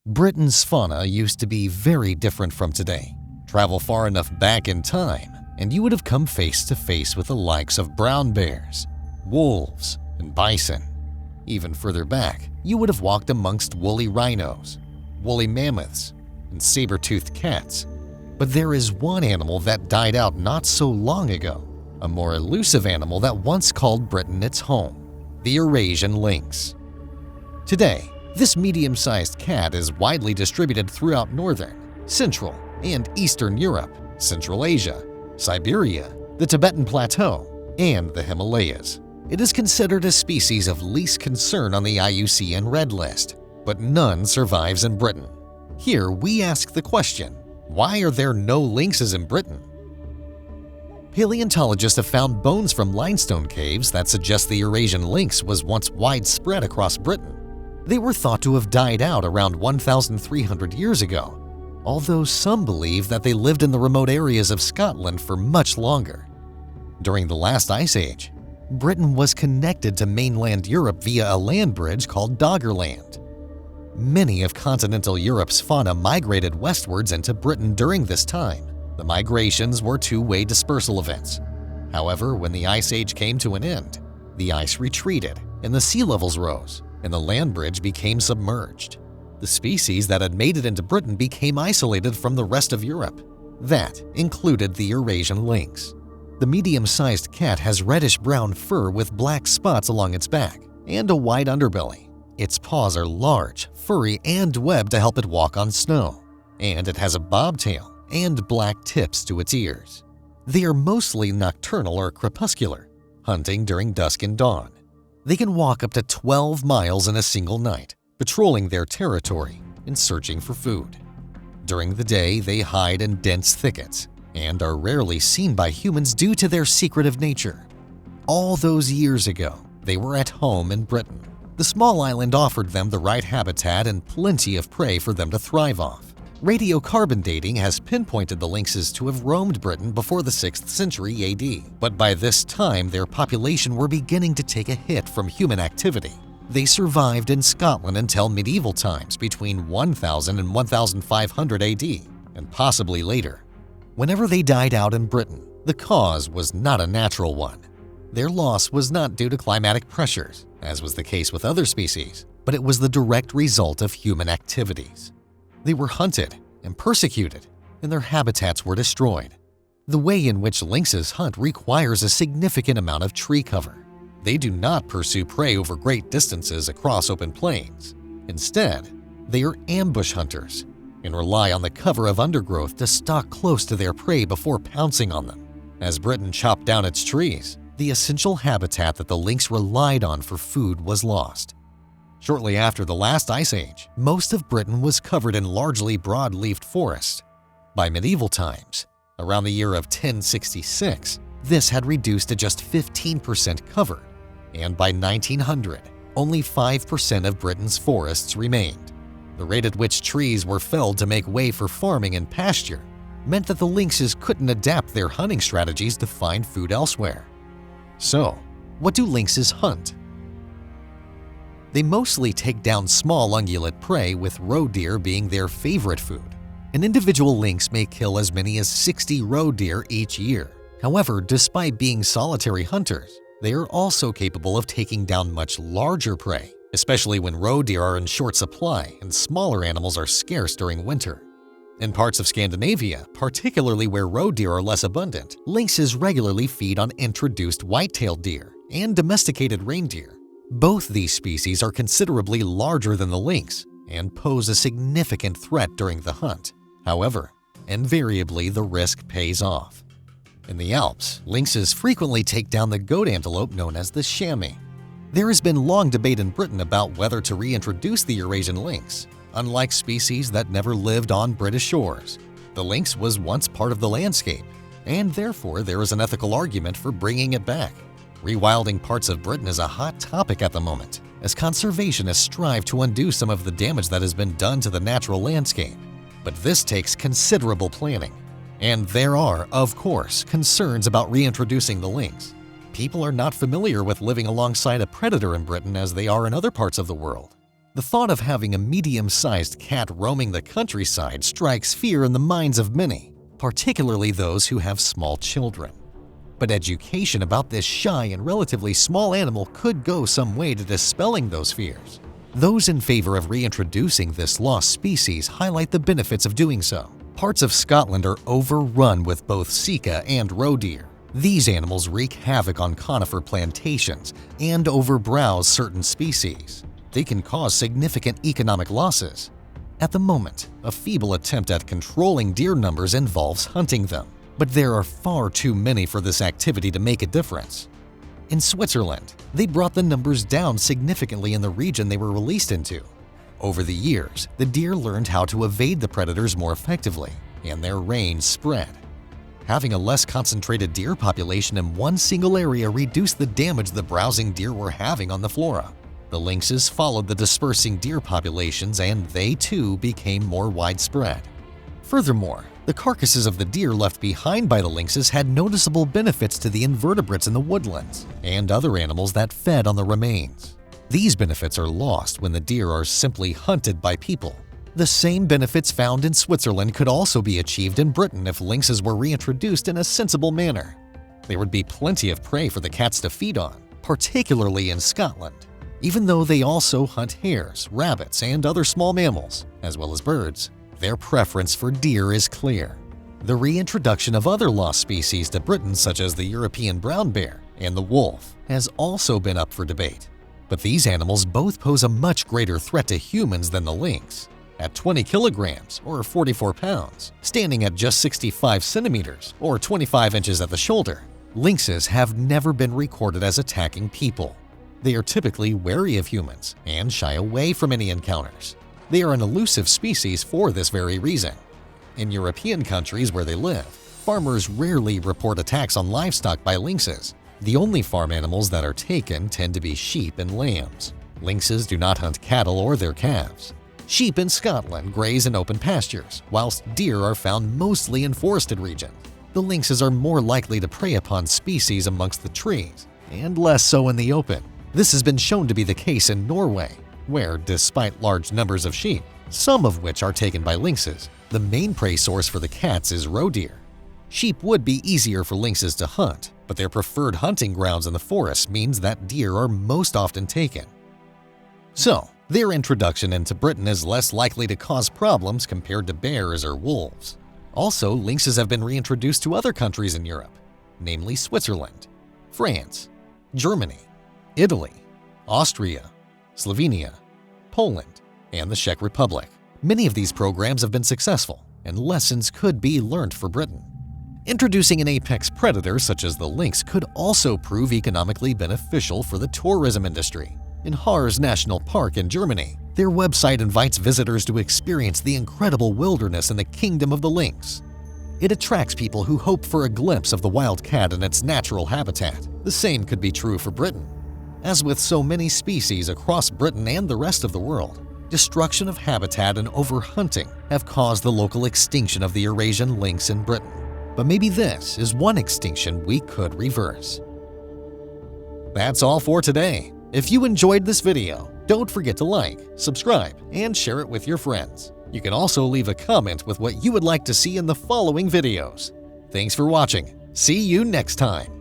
Britain's fauna used to be very different from today. Travel far enough back in time, and you would have come face to face with the likes of brown bears, wolves, and bison. Even further back, you would have walked amongst woolly rhinos, woolly mammoths, and saber-toothed cats. But there is one animal that died out not so long ago, a more elusive animal that once called Britain its home, the Eurasian lynx. Today, this medium-sized cat is widely distributed throughout northern, central, and eastern Europe, Central Asia, Siberia, the Tibetan Plateau, and the Himalayas. It is considered a species of least concern on the IUCN Red List, but none survives in Britain. Here we ask the question, why are there no lynxes in Britain? Paleontologists have found bones from limestone caves that suggest the Eurasian lynx was once widespread across Britain. They were thought to have died out around 1,300 years ago, although some believe that they lived in the remote areas of Scotland for much longer. During the last ice age, Britain was connected to mainland Europe via a land bridge called Doggerland. Many of continental Europe's fauna migrated westwards into Britain during this time. The migrations were two-way dispersal events. However, when the ice age came to an end, the ice retreated and the sea levels rose, and the land bridge became submerged. The species that had made it into Britain became isolated from the rest of Europe. That included the Eurasian lynx. The medium-sized cat has reddish-brown fur with black spots along its back and a wide underbelly. Its paws are large, furry, and webbed to help it walk on snow. And it has a bobtail and black tips to its ears. They are mostly nocturnal or crepuscular, hunting during dusk and dawn. They can walk up to 12 miles in a single night, patrolling their territory and searching for food. During the day, they hide in dense thickets and are rarely seen by humans due to their secretive nature. All those years ago, they were at home in Britain. The small island offered them the right habitat and plenty of prey for them to thrive off. Radiocarbon dating has pinpointed the lynxes to have roamed Britain before the 6th century AD, but by this time their population were beginning to take a hit from human activity. They survived in Scotland until medieval times between 1000 and 1500 AD, and possibly later. Whenever they died out in Britain, the cause was not a natural one. Their loss was not due to climatic pressures, as was the case with other species, but it was the direct result of human activities. They were hunted and persecuted, and their habitats were destroyed. The way in which lynxes hunt requires a significant amount of tree cover. They do not pursue prey over great distances across open plains. Instead, they are ambush hunters and rely on the cover of undergrowth to stalk close to their prey before pouncing on them. As Britain chopped down its trees, the essential habitat that the lynx relied on for food was lost. Shortly after the last ice age, most of Britain was covered in largely broad-leafed forest. By medieval times, around the year of 1066, this had reduced to just 15% cover, and by 1900, only 5% of Britain's forests remained. The rate at which trees were felled to make way for farming and pasture meant that the lynxes couldn't adapt their hunting strategies to find food elsewhere. So, what do lynxes hunt? They mostly take down small ungulate prey, with roe deer being their favorite food. An individual lynx may kill as many as 60 roe deer each year. However, despite being solitary hunters, they are also capable of taking down much larger prey, especially when roe deer are in short supply and smaller animals are scarce during winter. In parts of Scandinavia, particularly where roe deer are less abundant, lynxes regularly feed on introduced white-tailed deer and domesticated reindeer. Both these species are considerably larger than the lynx and pose a significant threat during the hunt. However, invariably the risk pays off. In the Alps, lynxes frequently take down the goat antelope known as the chamois. There has been long debate in Britain about whether to reintroduce the Eurasian lynx. Unlike species that never lived on British shores, the lynx was once part of the landscape, and therefore there is an ethical argument for bringing it back. Rewilding parts of Britain is a hot topic at the moment, as conservationists strive to undo some of the damage that has been done to the natural landscape. But this takes considerable planning. And there are, of course, concerns about reintroducing the lynx. People are not familiar with living alongside a predator in Britain as they are in other parts of the world. The thought of having a medium-sized cat roaming the countryside strikes fear in the minds of many, particularly those who have small children. But education about this shy and relatively small animal could go some way to dispelling those fears. Those in favor of reintroducing this lost species highlight the benefits of doing so. Parts of Scotland are overrun with both sika and roe deer. These animals wreak havoc on conifer plantations and overbrowse certain species. They can cause significant economic losses. At the moment, a feeble attempt at controlling deer numbers involves hunting them, but there are far too many for this activity to make a difference. In Switzerland, they brought the numbers down significantly in the region they were released into. Over the years, the deer learned how to evade the predators more effectively, and their range spread. Having a less concentrated deer population in one single area reduced the damage the browsing deer were having on the flora. The lynxes followed the dispersing deer populations, and they too became more widespread. Furthermore, the carcasses of the deer left behind by the lynxes had noticeable benefits to the invertebrates in the woodlands and other animals that fed on the remains. These benefits are lost when the deer are simply hunted by people. The same benefits found in Switzerland could also be achieved in Britain if lynxes were reintroduced in a sensible manner. There would be plenty of prey for the cats to feed on, particularly in Scotland, even though they also hunt hares, rabbits, and other small mammals, as well as birds. Their preference for deer is clear. The reintroduction of other lost species to Britain, such as the European brown bear and the wolf, has also been up for debate. But these animals both pose a much greater threat to humans than the lynx. At 20 kilograms or 44 pounds, standing at just 65 centimeters or 25 inches at the shoulder, lynxes have never been recorded as attacking people. They are typically wary of humans and shy away from any encounters. They are an elusive species for this very reason. In European countries where they live, farmers rarely report attacks on livestock by lynxes. The only farm animals that are taken tend to be sheep and lambs. Lynxes do not hunt cattle or their calves. Sheep in Scotland graze in open pastures, whilst deer are found mostly in forested regions. The lynxes are more likely to prey upon species amongst the trees, and less so in the open. This has been shown to be the case in Norway, where, despite large numbers of sheep, some of which are taken by lynxes, the main prey source for the cats is roe deer. Sheep would be easier for lynxes to hunt, but their preferred hunting grounds in the forest means that deer are most often taken. So, their introduction into Britain is less likely to cause problems compared to bears or wolves. Also, lynxes have been reintroduced to other countries in Europe, namely Switzerland, France, Germany, Italy, Austria, Slovenia, Poland, and the Czech Republic. Many of these programs have been successful, and lessons could be learned for Britain. Introducing an apex predator such as the lynx could also prove economically beneficial for the tourism industry. In Harz National Park in Germany, their website invites visitors to experience the incredible wilderness in the kingdom of the lynx. It attracts people who hope for a glimpse of the wild cat in its natural habitat. The same could be true for Britain. As with so many species across Britain and the rest of the world, destruction of habitat and overhunting have caused the local extinction of the Eurasian lynx in Britain. But maybe this is one extinction we could reverse. That's all for today. If you enjoyed this video, don't forget to like, subscribe, and share it with your friends. You can also leave a comment with what you would like to see in the following videos. Thanks for watching. See you next time.